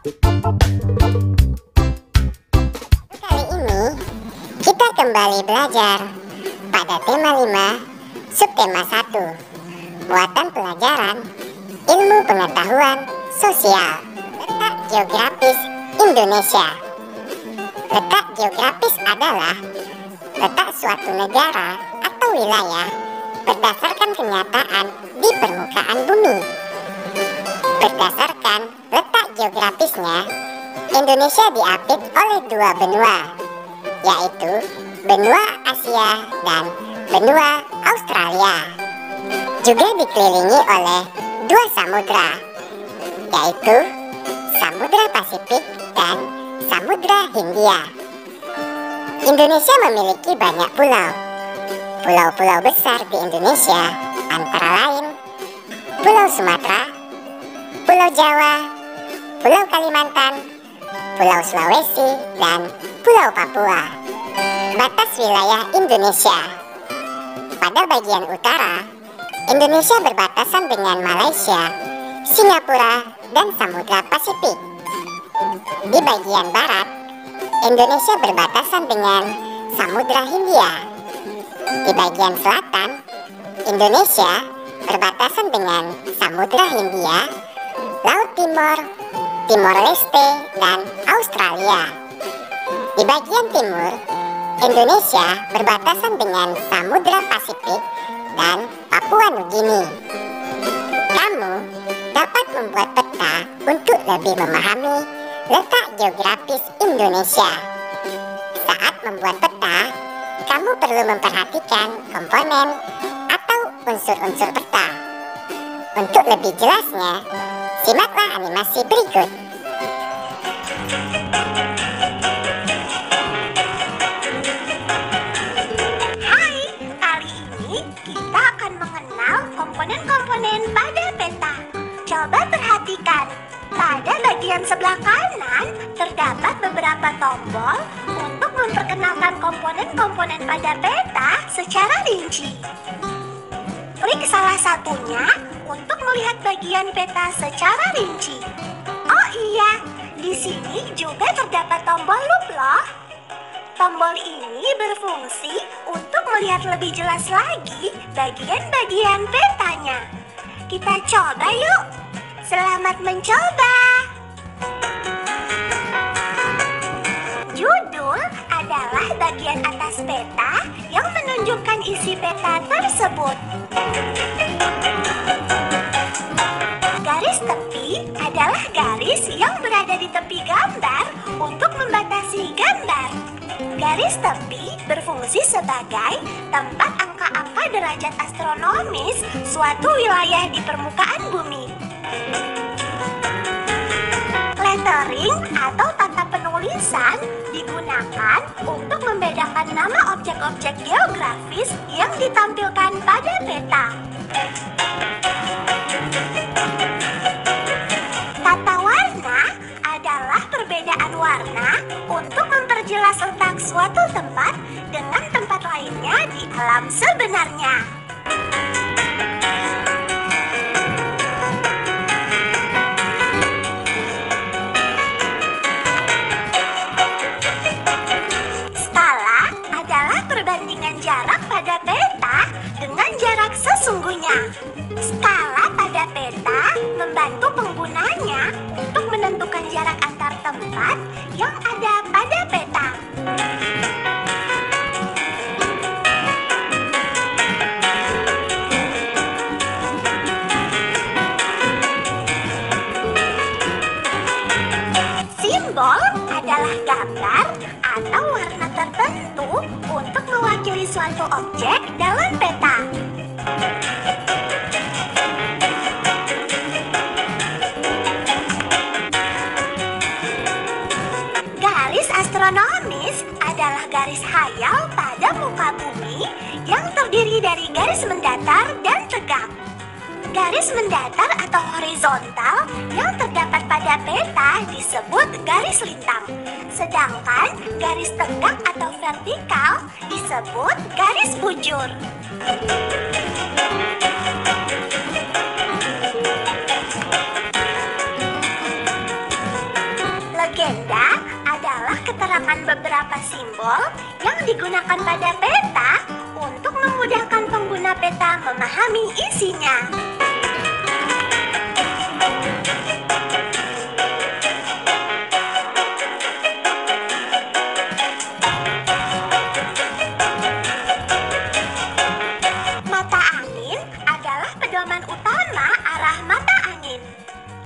Kali ini kita kembali belajar pada tema 5, subtema 1, muatan pelajaran ilmu pengetahuan sosial. Letak geografis Indonesia. Letak geografis adalah letak suatu negara atau wilayah berdasarkan kenyataan di permukaan bumi. Berdasarkan letak geografisnya, Indonesia diapit oleh dua benua, yaitu benua Asia dan benua Australia. Juga dikelilingi oleh dua samudra, yaitu Samudra Pasifik dan Samudra Hindia. Indonesia memiliki banyak pulau. Pulau-pulau besar di Indonesia antara lain Pulau Sumatera, Pulau Jawa, Pulau Kalimantan, Pulau Sulawesi, dan Pulau Papua. Batas wilayah Indonesia. Pada bagian utara, Indonesia berbatasan dengan Malaysia, Singapura, dan Samudra Pasifik. Di bagian barat, Indonesia berbatasan dengan Samudra Hindia. Di bagian selatan, Indonesia berbatasan dengan Samudra Hindia, Laut Timur, Timor Leste, dan Australia. Di bagian timur, Indonesia berbatasan dengan Samudra Pasifik dan Papua Nugini. Kamu dapat membuat peta untuk lebih memahami letak geografis Indonesia. Saat membuat peta, kamu perlu memperhatikan komponen atau unsur-unsur peta. Untuk lebih jelasnya, simaklah animasi berikut. Hai, kali ini kita akan mengenal komponen-komponen pada peta. Coba perhatikan, pada bagian sebelah kanan terdapat beberapa tombol untuk memperkenalkan komponen-komponen pada peta secara rinci. Klik salah satunya untuk melihat bagian peta secara rinci. Oh iya, di sini juga terdapat tombol loop loh. Tombol ini berfungsi untuk melihat lebih jelas lagi bagian-bagian petanya. Kita coba yuk. Selamat mencoba. Judul adalah bagian atas peta yang menunjukkan isi peta tersebut. Garis tepi adalah garis yang berada di tepi gambar untuk membatasi gambar. Garis tepi berfungsi sebagai tempat angka-angka derajat astronomis suatu wilayah di permukaan bumi. Lettering atau tata penulisan digunakan untuk membedakan nama objek-objek geografis yang ditampilkan pada peta. Tata warna adalah perbedaan warna untuk memperjelas letak suatu tempat dengan tempat lainnya di alam sebenarnya. Skala adalah perbandingan jarak pada peta dengan jarak sesungguhnya. Skala pada peta membantu penggunanya untuk menentukan jarak antar tempat yang ada pada peta. Simbol adalah gambar atau warna tertentu untuk mewakili suatu objek dalam peta. Garis astronomis adalah garis hayal pada muka bumi yang terdiri dari garis mendatar dan tegak. Garis mendatar atau horizontal yang terdapat pada peta disebut garis lintang. Sedangkan garis tegak atau vertikal disebut garis bujur. digunakan pada peta untuk memudahkan pengguna peta memahami isinya. Mata angin adalah pedoman utama arah mata angin.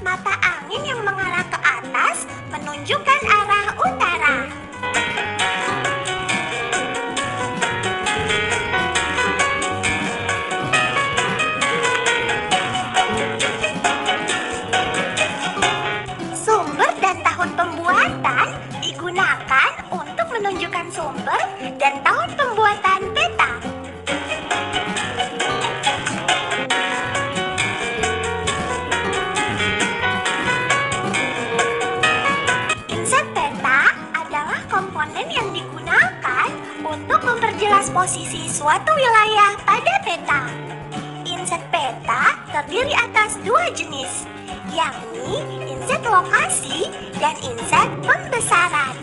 Mata angin yang mengarah ke atas menunjukkan arah utara. Sumber dan tahun pembuatan digunakan untuk menunjukkan sumber dan tahun pembuatan peta. Inset peta adalah komponen yang digunakan untuk memperjelas posisi suatu wilayah pada peta. Inset peta terdiri atas dua jenis, yakni inset lokasi dan inset pembesaran.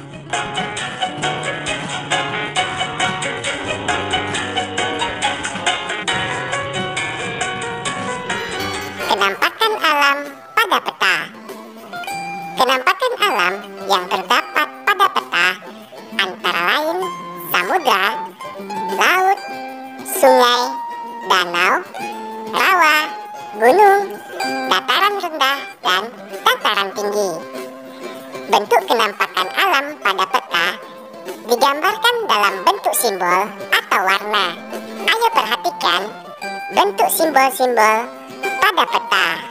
Penampakan alam pada peta. Penampakan alam yang terdapat pada peta antara lain samudra, laut, sungai, danau, rawa, gunung, dataran rendah, dan dataran tinggi. Bentuk penampakan alam pada peta digambarkan dalam bentuk simbol atau warna. Ayo perhatikan bentuk simbol-simbol pada peta.